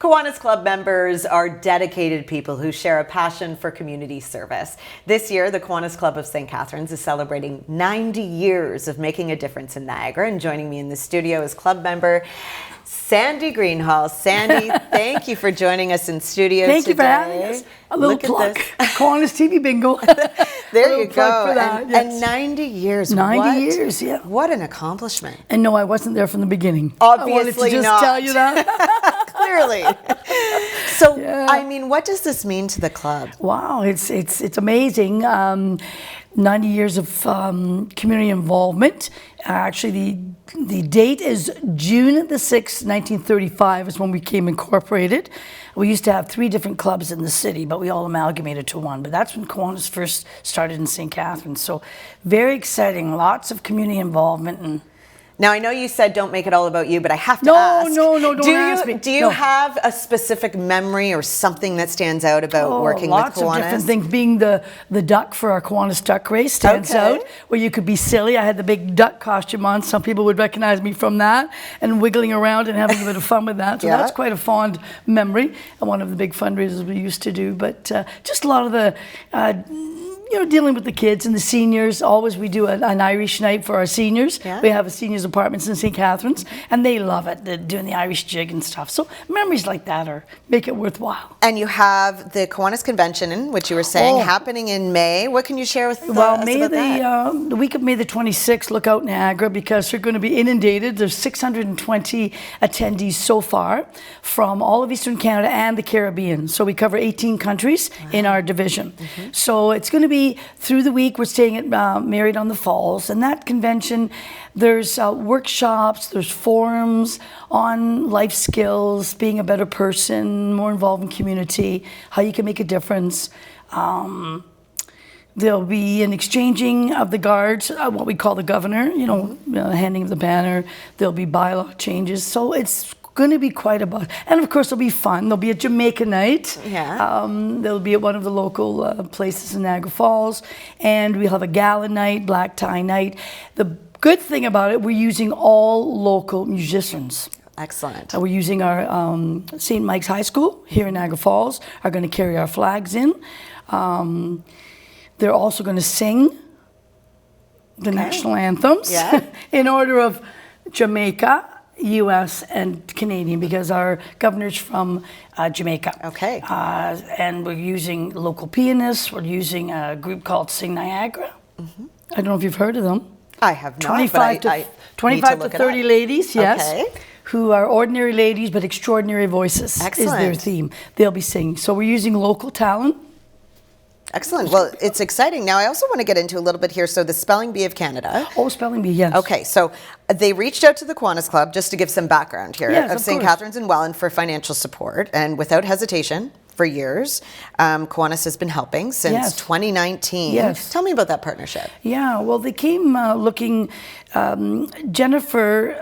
Kiwanis Club members are dedicated people who share a passion for community service. This year, the Kiwanis Club of St. Catharines is celebrating 90 years of making a difference in Niagara. And joining me in the studio is club member Sandy Greenhall. Sandy, thank you for joining us in studio today. Thank you for having us. A little plug. Kiwanis TV bingo. There you go. For that, and 90 years. 90 years, yeah. What an accomplishment. And no, I wasn't there from the beginning. Obviously I wanted to just not. tell you that. Clearly. So, yeah. I mean, what does this mean to the club? Wow, it's amazing. 90 years of community involvement. Actually, the date is June the 6th, 1935 is when we became incorporated. We used to have 3 different clubs in the city, but we all amalgamated to one. But that's when Kiwanis first started in St. Catharines. So very exciting, lots of community involvement. And now, I know you said don't make it all about you, but I have to ask. No, don't ask me. Do you have a specific memory or something that stands out about working with Kiwanis? Lots of different things. Being the duck for our Kiwanis duck race stands out, where you could be silly. I had the big duck costume on. Some people would recognize me from that, and wiggling around and having a bit of fun with that. So that's quite a fond memory, and one of the big fundraisers we used to do. But just a lot of the dealing with the kids and the seniors. Always we do an Irish night for our seniors. Yeah. We have a seniors apartments in St. Catharines, and they love it. They're doing the Irish jig and stuff. So memories like that make it worthwhile. And you have the Kiwanis Convention, which you were saying, happening in May. What can you share with us about that? The week of May the 26th, look out Niagara, because they're going to be inundated. There's 620 attendees so far from all of Eastern Canada and the Caribbean. So we cover 18 countries in our division. So it's going to be through the week. We're staying at Marriott on the Falls, and that convention, there's workshops, there's forums on life skills, being a better person, more involved in community, how you can make a difference. There'll be an exchanging of the guards, what we call the governor, handing of the banner. There'll be bylaw changes, so it's going to be quite a buzz. And of course, it'll be fun. There'll be a Jamaica night. Yeah. There'll be at one of the local places in Niagara Falls. And we'll have a gala night, black tie night. The good thing about it, we're using all local musicians. Excellent. We're using our St. Mike's High School here in Niagara Falls, are going to carry our flags in. They're also going to sing the national anthems in order of Jamaica, U.S. and Canadian, because our governor's from Jamaica. Okay. And we're using local pianists. We're using a group called Sing Niagara. I don't know if you've heard of them. I have not. 25 to 30 ladies, who are ordinary ladies but extraordinary voices. Excellent. Is their theme. They'll be singing. So we're using local talent. Excellent. Well, it's exciting. Now, I also want to get into a little bit here. So the Spelling Bee of Canada. Oh, Spelling Bee, yes. Okay, so they reached out to the Kiwanis Club, just to give some background here, of St. Catharines and Welland for financial support. And without hesitation, for years, Kiwanis has been helping since 2019. Yes. Tell me about that partnership. Yeah, well, they came looking, Jennifer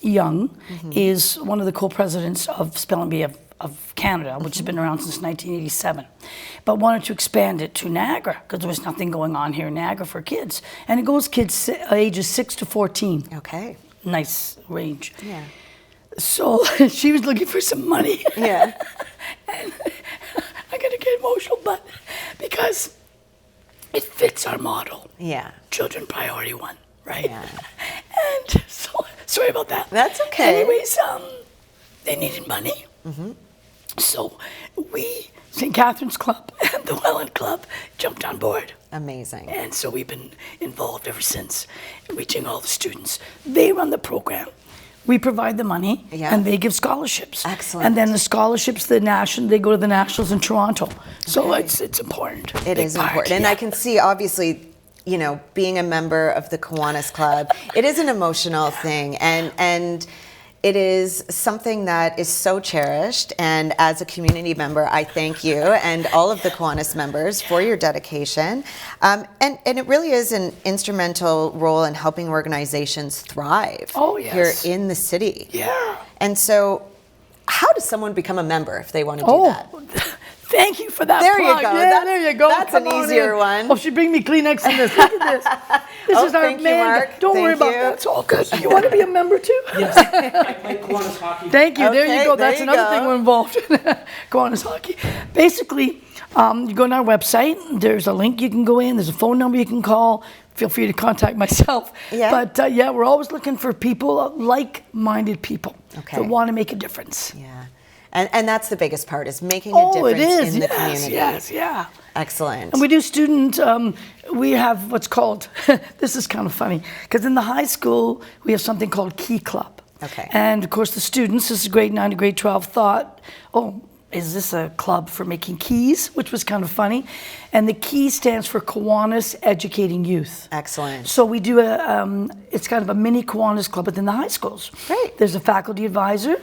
Young is one of the co-presidents of Spelling Bee of Canada, which has been around since 1987, but wanted to expand it to Niagara because there was nothing going on here in Niagara for kids. And it goes kids ages 6 to 14. Okay. Nice range. Yeah. So she was looking for some money. Yeah. And I'm going to get emotional, but because it fits our model. Yeah. Children priority 1, right? Yeah. And so, sorry about that. That's okay. Anyways, they needed money. So we, St. Catharines Club and the Welland Club, jumped on board. Amazing. And so we've been involved ever since, reaching all the students. They run the program. We provide the money, and they give scholarships. Excellent. And then the scholarships, they go to the Nationals in Toronto. So it's important. It is important. And I can see, obviously, being a member of the Kiwanis Club, it is an emotional thing. And it is something that is so cherished, and as a community member, I thank you and all of the Kiwanis members for your dedication. And it really is an instrumental role in helping organizations thrive here in the city. Yeah. And so how does someone become a member if they want to do that? Thank you for that There you plug. go. Yeah, there you go. That's Come an on easier in. one. Oh, she bring me Kleenex in this. Look at this. This is our thank you, man. Mark. Don't worry Thank about you. that. It's all good. You want to be a member too? Yes, I play Kiwanis hockey. Thank you. There Okay, you go. there That's you another go. thing we're involved in. Kiwanis hockey. Basically, you go on our website. There's a link you can go in. There's a phone number you can call. Feel free to contact myself. Yeah. But yeah, we're always looking for people, like-minded people, Okay. that want to make a difference. Yeah. And that's the biggest part, is making a Oh, it difference is. in the Yes, community. yes, yeah. Excellent. And we do student, we have what's called, this is kind of funny, because in the high school, we have something called Key Club. Okay. And of course, the students, this is grade 9 to grade 12, thought, oh, is this a club for making keys? Which was kind of funny. And the key stands for Kiwanis Educating Youth. Excellent. So we do it's kind of a mini Kiwanis club within the high schools. Great. There's a faculty advisor.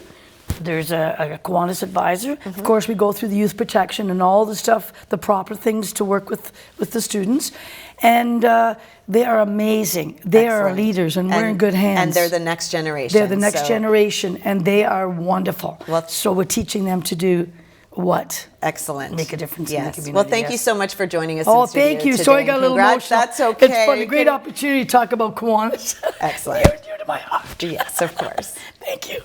There's a Kiwanis advisor. Of course, we go through the youth protection and all the stuff, the proper things to work with the students. And they are amazing. They are our Excellent. leaders, and we're in good hands. And they're the next generation. They're the next so- generation, and they are wonderful. Well- So we're teaching them to do what? Excellent. Make a difference in the Yes. community, Well, thank you yes. so much for joining us. Oh, in studio thank you. Today. Sorry, I got a little Congrats. emotional. That's okay. It's fun. A great Good- opportunity to talk about Kiwanis. Excellent. Near to my heart. Yes, of course. Thank you.